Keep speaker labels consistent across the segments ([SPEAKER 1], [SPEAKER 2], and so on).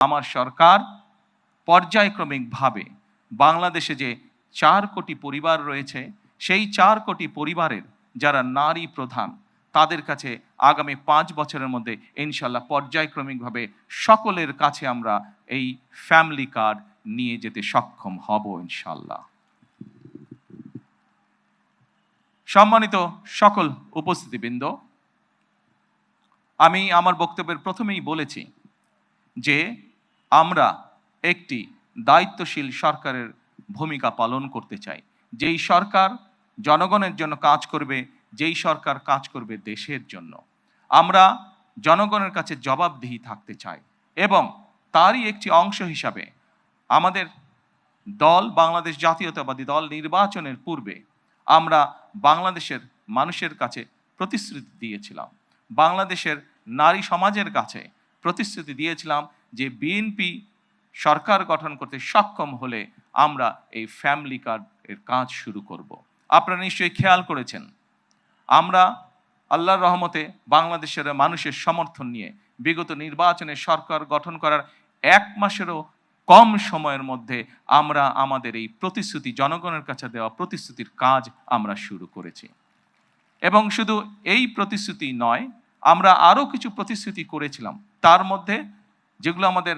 [SPEAKER 1] আমার সরকার পর্যায়ক্রমিকভাবে বাংলাদেশে যে ৪ কোটি পরিবার রয়েছে, সেই ৪ কোটি পরিবারের যারা নারী প্রধান, তাদের কাছে আগামী ৫ বছরের মধ্যে ইনশাআল্লাহ পর্যায়ক্রমিকভাবে সকলের কাছে আমরা এই ফ্যামিলি কার্ড নিয়ে যেতে সক্ষম হব ইনশাআল্লাহ। সম্মানিত সকল উপস্থিতিবৃন্দ, আমি আমার বক্তব্যের প্রথমেই বলেছি যে আমরা একটি দায়িত্বশীল সরকারের ভূমিকা পালন করতে চাই, যেই সরকার জনগণের জন্য কাজ করবে, যেই সরকার কাজ করবে দেশের জন্য। আমরা জনগণের কাছে জবাবদিহি থাকতে চাই এবং তারই একটি অংশ হিসাবে আমাদের দল, বাংলাদেশ জাতীয়তাবাদী দল, নির্বাচনের পূর্বে আমরা বাংলাদেশের মানুষের কাছে প্রতিশ্রুতি দিয়েছিলাম, বাংলাদেশের নারী সমাজের কাছে প্রতিশ্রুতি দিয়েছিলাম যে বিএনপি সরকার গঠন করতে সক্ষম হলে আমরা এই ফ্যামিলি কার্ডের কাজ শুরু করব। আপনারা নিশ্চয়ই খেয়াল করেছেন, আমরা আল্লাহর রহমতে বাংলাদেশের মানুষের সমর্থন নিয়ে বিগত নির্বাচনে সরকার গঠন করার ১ মাসেরও কম সময়ের মধ্যে আমরা আমাদের এই প্রতিশ্রুতি, জনগণের কাছে দেওয়া প্রতিশ্রুতির কাজ আমরা শুরু করেছি। এবং শুধু এই প্রতিশ্রুতি নয়, আমরা আরও কিছু প্রতিশ্রুতি করেছিলাম, তার মধ্যে যেগুলো আমাদের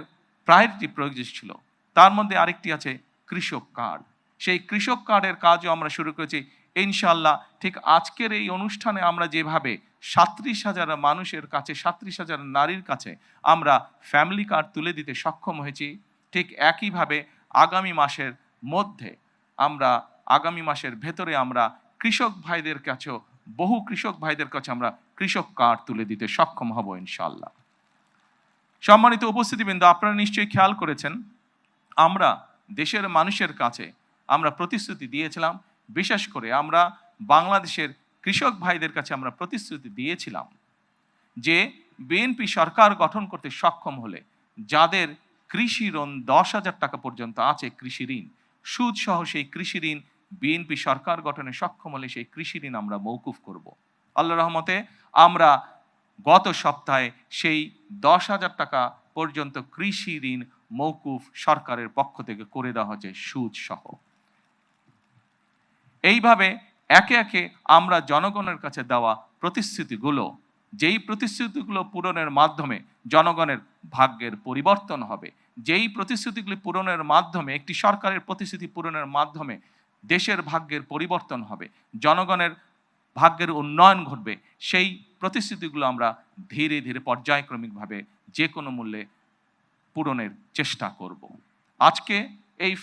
[SPEAKER 1] প্রায়োরিটি প্রয়োজন ছিল, তার মধ্যে আরেকটি আছে কৃষক কার্ড। সেই কৃষক কার্ডের কাজও আমরা শুরু করেছি ইনশাআল্লাহ। ঠিক আজকের এই অনুষ্ঠানে আমরা যেভাবে ৩৭,০০০ মানুষের কাছে, ৩৭,০০০ নারীর কাছে আমরা ফ্যামিলি কার্ড তুলে দিতে সক্ষম হয়েছি, ঠিক একইভাবে আগামী মাসের মধ্যে আগামী মাসের ভেতরে আমরা কৃষক ভাইদের কাছেও, বহু কৃষক ভাইদের কাছে আমরা কৃষক কার্ড তুলে দিতে সক্ষম হব ইনশাআল্লাহ। সম্মানিত উপস্থিতিবৃন্দ, আপনারা নিশ্চয়ই খেয়াল করেছেন, আমরা দেশের মানুষের কাছে আমরা প্রতিশ্রুতি দিয়েছিলাম, বিশেষ করে আমরা বাংলাদেশের কৃষক ভাইদের কাছে আমরা প্রতিশ্রুতি দিয়েছিলাম যে বিএনপি সরকার গঠন করতে সক্ষম হলে যাদের কৃষি ঋণ ১০,০০০ টাকা পর্যন্ত আছে, কৃষি ঋণ সুদ সহ, সেই কৃষি ঋণ বিএনপি সরকার গঠনে সক্ষম হলে সেই কৃষি ঋণ আমরা মওকুফ করব। আল্লাহর রহমতে আমরা গত সপ্তাহে সেই ১০,০০০ টাকা পর্যন্ত কৃষি ঋণ মওকুফ সরকারের পক্ষ থেকে করে দেওয়া হয়েছে সুদ সহ। এইভাবে একে একে আমরা জনগণের কাছে দেওয়া প্রতিশ্রুতিগুলো, যেই প্রতিশ্রুতিগুলো পূরণের মাধ্যমে জনগণের ভাগ্যের পরিবর্তন হবে, যেই প্রতিশ্রুতিগুলি পূরণের মাধ্যমে, একটি সরকারের প্রতিশ্রুতি পূরণের মাধ্যমে দেশের ভাগ্যের পরিবর্তন হবে, জনগণের ভাগ্যের উন্নয়ন ঘটবে, সেই প্রতিশ্রুতিগুলো আমরা ধীরে ধীরে পর্যায়ক্রমিকভাবে যে কোনো মূল্যে পূরণের চেষ্টা করব। আজকে এই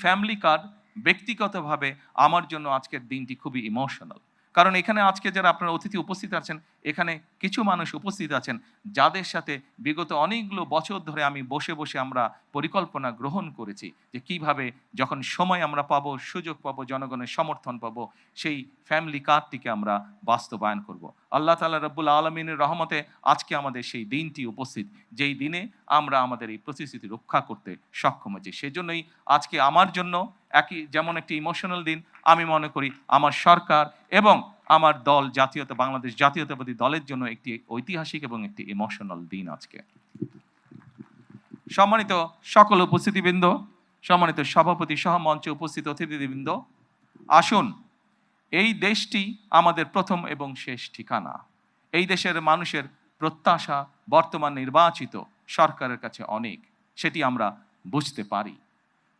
[SPEAKER 1] ফ্যামিলি কার্ড ব্যক্তিগতভাবে আমার জন্য আজকের দিনটি খুবই ইমোশনাল। কারণ এখানে আজকে যারা আপনারা অতিথি উপস্থিত আছেন, এখানে কিছু মানুষ উপস্থিত আছেন যাদের সাথে বিগত অনেকগুলো বছর ধরে আমি বসে বসে আমরা পরিকল্পনা গ্রহণ করেছি যে কিভাবে যখন সময় আমরা পাবো, সুযোগ পাবো, জনগণের সমর্থন পাবো, সেই ফ্যামিলি কার্ডটিকে আমরা বাস্তবায়ন করব। আল্লাহ তাআলা রব্বুল আলামিনের রহমতে আজকে আমাদের সেই দিনটি উপস্থিত, যেই দিনে আমরা আমাদের এই প্রতিশ্রুতি রক্ষা করতে সক্ষম হয়েছি। সেজন্যই আজকে আমার জন্য যেমন একটি ইমোশনাল দিন, আমি মনে করি আমার সরকার এবং আমার দল, বাংলাদেশ জাতীয়তাবাদী দলের জন্য একটি ঐতিহাসিক এবং একটি ইমোশনাল দিন আজকে। সম্মানিত সকল উপস্থিতিবৃন্দ, সম্মানিত সভাপতি সহ মঞ্চে উপস্থিত অতিথিবৃন্দ, আসুন, এই দেশটি আমাদের প্রথম এবং শেষ ঠিকানা। এই দেশের মানুষের প্রত্যাশা বর্তমান নির্বাচিত সরকারের কাছে অনেক, সেটি আমরা বুঝতে পারি।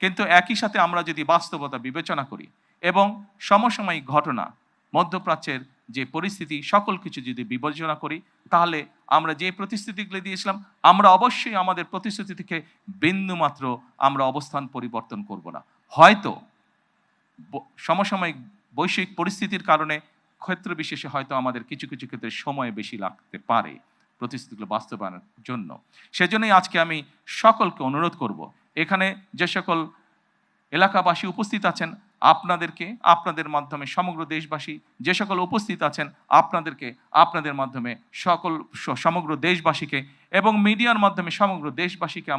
[SPEAKER 1] কিন্তু একই সাথে আমরা যদি বাস্তবতা বিবেচনা করি এবং সমসাময়িক ঘটনা, মধ্যপ্রাচ্যের যে পরিস্থিতি, সকল কিছু যদি বিবেচনা করি, তাহলে আমরা যে প্রতিশ্রুতিগুলি দিয়েছিলাম, আমরা অবশ্যই আমাদের প্রতিশ্রুতি থেকে বিন্দুমাত্র আমরা অবস্থান পরিবর্তন করব না। হয়তো সমসাময়িক বৈশ্বিক পরিস্থিতির কারণে ক্ষেত্র বিশেষে হয়তো আমাদের কিছু কিছু ক্ষেত্রে সময় বেশি লাগতে পারে প্রতিশ্রুতিগুলো বাস্তবায়নের জন্য। সেজন্যই আজকে আমি সকলকে অনুরোধ করব, এখানে যে সকল এলাকাবাসী উপস্থিত আছেন, আপনাদের মাধ্যমে সমগ্র দেশবাসী যে সকল উপস্থিত আছেন, আপনাদের মাধ্যমে সমগ্র দেশবাসীকে এবং মিডিয়ার মাধ্যমে সমগ্র দেশবাসীকে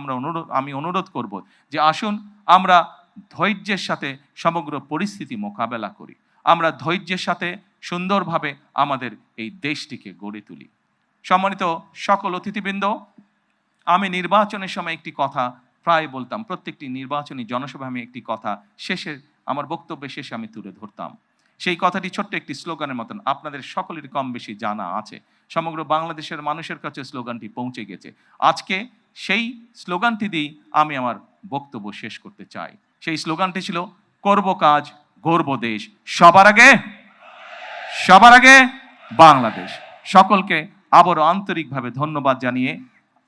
[SPEAKER 1] আমি অনুরোধ করব যে আসুন আমরা ধৈর্যের সাথে সমগ্র পরিস্থিতি মোকাবেলা করি, আমরা ধৈর্যের সাথে সুন্দরভাবে আমাদের এই দেশটিকে গড়ে তুলি। সম্মানিত সকল অতিথিবৃন্দ, আমি নির্বাচনের সময় একটি কথা প্রায় বলতাম, প্রত্যেকটি নির্বাচনী জনসভায় আমি একটি কথা শেষে, আমার বক্তব্যের শেষে আমি তুলে ধরতাম। সেই কথাটি ছোট্ট একটি স্লোগানের মতন, আপনাদের সকলের কম বেশি জানা আছে। সমগ্র বাংলাদেশের মানুষের কাছে স্লোগানটি পৌঁছে গেছে। আজকে সেই স্লোগানটি দিয়েই আমি আমার বক্তব্য শেষ করতে চাই। সেই স্লোগানটি ছিল, করব কাজ, গর্ব দেশ, সবার আগে সবার আগে বাংলাদেশ। সকলকে আবারও আন্তরিকভাবে ধন্যবাদ জানিয়ে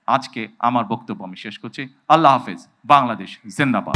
[SPEAKER 1] আজকে আমার বক্তব্য আমি শেষ করছি। আল্লাহ হাফেজ। বাংলাদেশ জিন্দাবাদ।